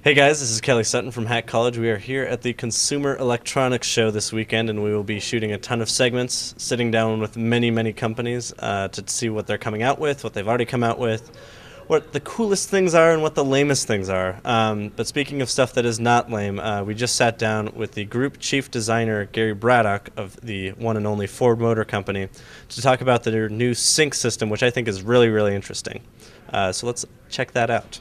Hey guys, this is Kelly Sutton from Hack College. We are here at the Consumer Electronics Show this weekend, and we will be shooting a ton of segments, sitting down with many companies to see what they're coming out with, what they've already come out with, what the coolest things are, and what the lamest things are. But speaking of stuff that is not lame, we just sat down with the group chief designer, Gary Braddock, of the one and only Ford Motor Company, to talk about their new sync system, which I think is really interesting. So let's check that out.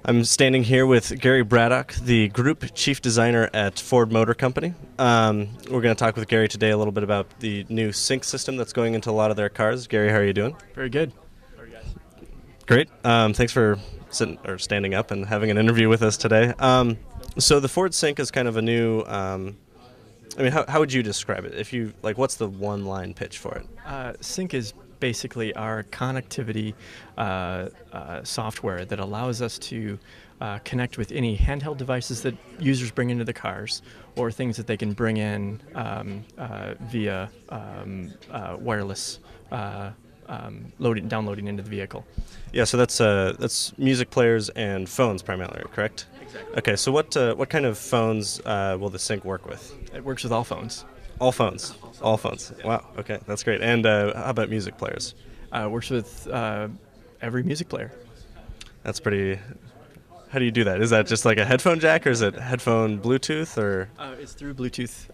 I'm standing here with Gary Braddock, the Group Chief Designer at Ford Motor Company. We're going to talk with Gary today a little bit about the new sync system that's going into a lot of their cars. Gary, how are you doing? Very good. Great. Thanks for standing up and having an interview with us today. So the Ford Sync is kind of a new. How would you describe it? If you what's the one-line pitch for it? Sync is basically our connectivity software that allows us to connect with any handheld devices that users bring into the cars, or things that they can bring in via wireless downloading into the vehicle. Yeah, so that's music players and phones primarily, correct? Exactly. Okay, so what kind of phones will the Sync work with? It works with all phones. All phones. All phones. Yeah. Wow. Okay, that's great. And how about music players? Works with every music player. That's pretty. How do you do that? Is that just like a headphone jack, or is it headphone Bluetooth, or? It's through Bluetooth.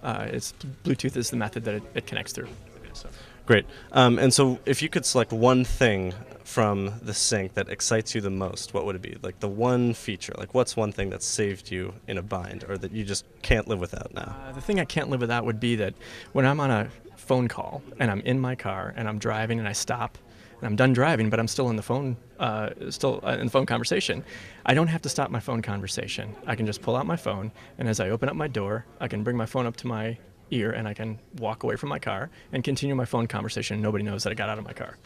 Bluetooth is the method that it connects through. So. Great. And so, if you could select one thing from the Sync that excites you the most, what would it be? Like the one feature. Like, what's one thing that saved you in a bind, or that you just can't live without now? The thing I can't live without would be that when I'm on a phone call and I'm in my car and I'm driving and I stop and I'm done driving, but I'm still in the phone, in the phone conversation, I don't have to stop my phone conversation. I can just pull out my phone, and as I open up my door, I can bring my phone up to my ear and I can walk away from my car and continue my phone conversation. Nobody knows that I got out of my car.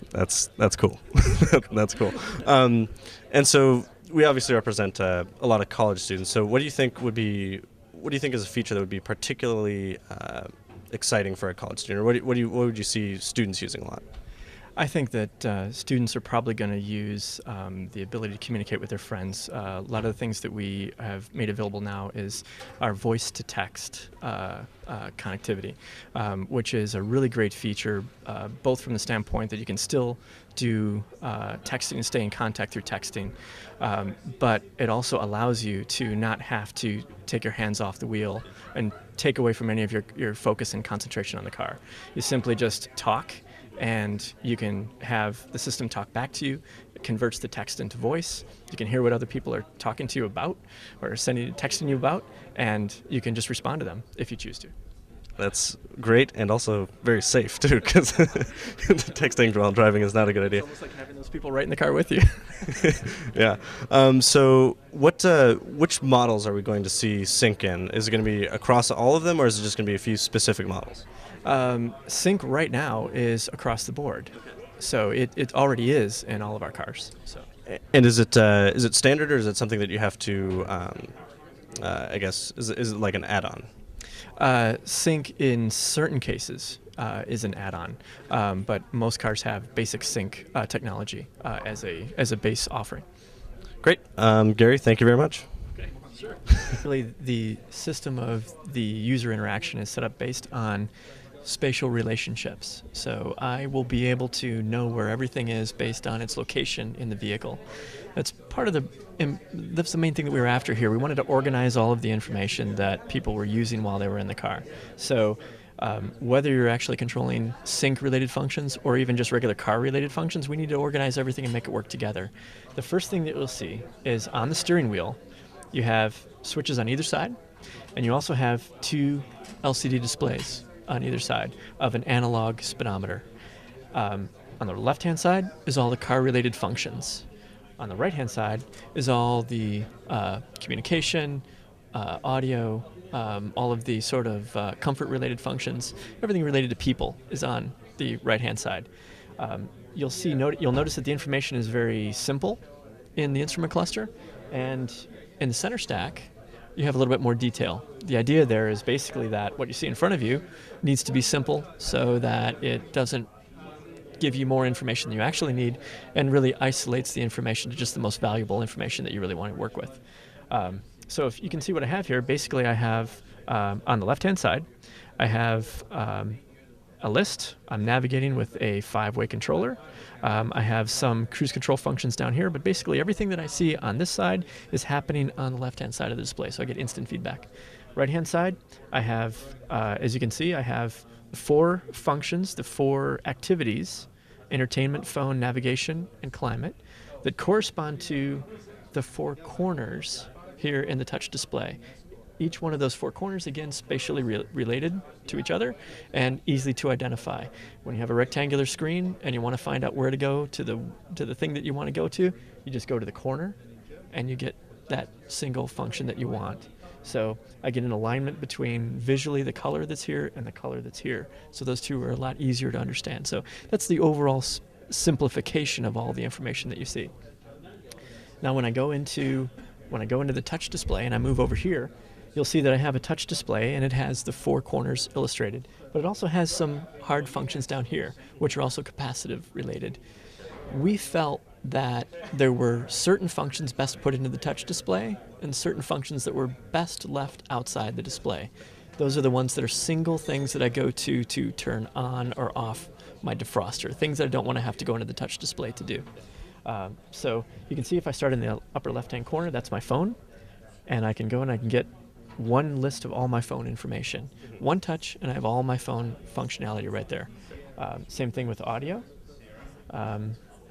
That's cool. That's cool. And so we obviously represent a lot of college students. So what do you think is a feature that would be particularly exciting for a college student, or what would you see students using a lot? I think that students are probably going to use the ability to communicate with their friends. A lot of the things that we have made available now is our voice-to-text connectivity, which is a really great feature, both from the standpoint that you can still do texting and stay in contact through texting, but it also allows you to not have to take your hands off the wheel and take away from any of your focus and concentration on the car. You simply just talk, and you can have the system talk back to you. It converts the text into voice. You can hear what other people are talking to you about or texting you about, and you can just respond to them if you choose to. That's great, and also very safe too, because texting while driving is not a good idea. It's almost like having those people right in the car with you. Yeah. So which models are we going to see Sync in? Is it going to be across all of them, or is it just going to be a few specific models? Sync right now is across the board, so it already is in all of our cars. So. And is it standard, or is it something that you have to? I guess is it like an add-on? Sync in certain cases is an add-on, but most cars have basic sync technology as a base offering. Great, Gary. Thank you very much. Okay, sure. Really, the system of the user interaction is set up based on spatial relationships. So I will be able to know where everything is based on its location in the vehicle. That's the main thing that we were after here. We wanted to organize all of the information that people were using while they were in the car. So whether you're actually controlling sync-related functions or even just regular car-related functions, we need to organize everything and make it work together. The first thing that you'll see is on the steering wheel, you have switches on either side, and you also have two LCD displays on either side of an analog speedometer. On the left-hand side is all the car-related functions. On the right-hand side is all the communication, audio, all of the sort of comfort-related functions. Everything related to people is on the right-hand side. You'll notice that the information is very simple in the instrument cluster, and in the center stack, you have a little bit more detail. The idea there is basically that what you see in front of you needs to be simple so that it doesn't give you more information than you actually need, and really isolates the information to just the most valuable information that you really want to work with. So if you can see what I have here, basically I have on the left-hand side, I have a list. I'm navigating with a 5-way controller. I have some cruise control functions down here, but basically everything that I see on this side is happening on the left-hand side of the display, so I get instant feedback. Right-hand side, I have, as you can see, I have 4 functions, the 4 activities, entertainment, phone, navigation, and climate, that correspond to the 4 corners here in the touch display. Each one of those 4 corners, again, spatially related to each other and easy to identify. When you have a rectangular screen and you want to find out where to go to the thing that you want to go to, you just go to the corner and you get that single function that you want. So I get an alignment between visually the color that's here and the color that's here. So those two are a lot easier to understand. So that's the overall simplification of all the information that you see. Now when I go into the touch display and I move over here, you'll see that I have a touch display and it has the 4 corners illustrated, but it also has some hard functions down here, which are also capacitive related. We felt that there were certain functions best put into the touch display and certain functions that were best left outside the display. Those are the ones that are single things that I go to turn on or off my defroster, things that I don't want to have to go into the touch display to do. So you can see if I start in the upper left-hand corner, that's my phone, and I can go and I can get one list of all my phone information. One touch, and I have all my phone functionality right there. Same thing with audio.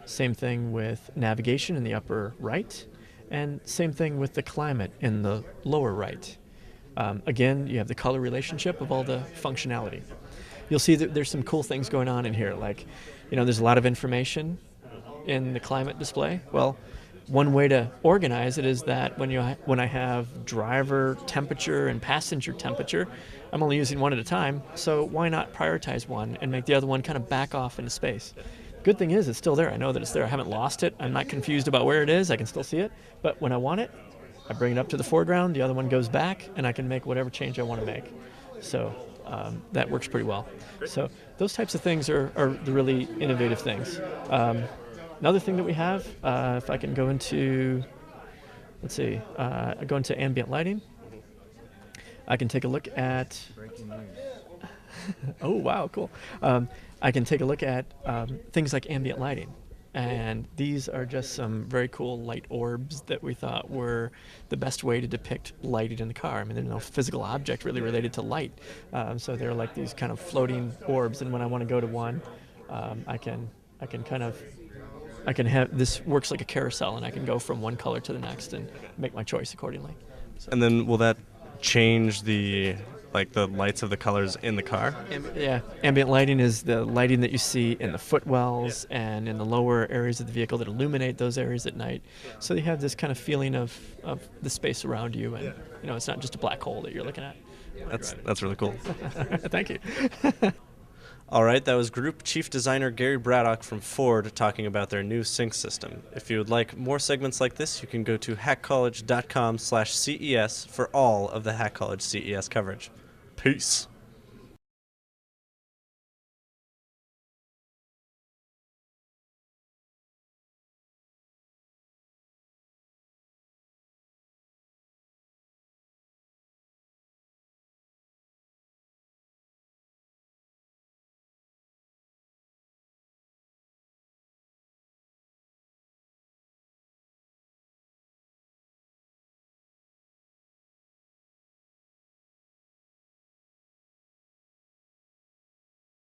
Same thing with navigation in the upper right, and same thing with the climate in the lower right. Again, you have the color relationship of all the functionality. You'll see that there's some cool things going on in here, like, there's a lot of information in the climate display. Well, one way to organize it is that when I have driver temperature and passenger temperature, I'm only using one at a time, so why not prioritize one and make the other one kind of back off into space? Good thing is it's still there. I know that it's there. I haven't lost it. I'm not confused about where it is. I can still see it. But when I want it, I bring it up to the foreground, the other one goes back, and I can make whatever change I want to make. So that works pretty well. So those types of things are the really innovative things. Another thing that we have, if I can go into, let's see, I go into ambient lighting. I can take a look at, oh wow, cool. I can take a look at things like ambient lighting. And these are just some very cool light orbs that we thought were the best way to depict lighting in the car. I mean, there's no physical object really related to light. So they're like these kind of floating orbs. And when I want to go to one, I can have, this works like a carousel, and I can go from one color to the next and make my choice accordingly. So. And then will that change the lights of the colors in the car? Yeah, ambient lighting is the lighting that you see in the footwells and in the lower areas of the vehicle that illuminate those areas at night. So you have this kind of feeling of the space around you, and it's not just a black hole that you're looking at. That's really cool. Thank you. All right, that was Group Chief Designer Gary Braddock from Ford talking about their new sync system. If you would like more segments like this, you can go to hackcollege.com/CES for all of the Hack College CES coverage. Peace.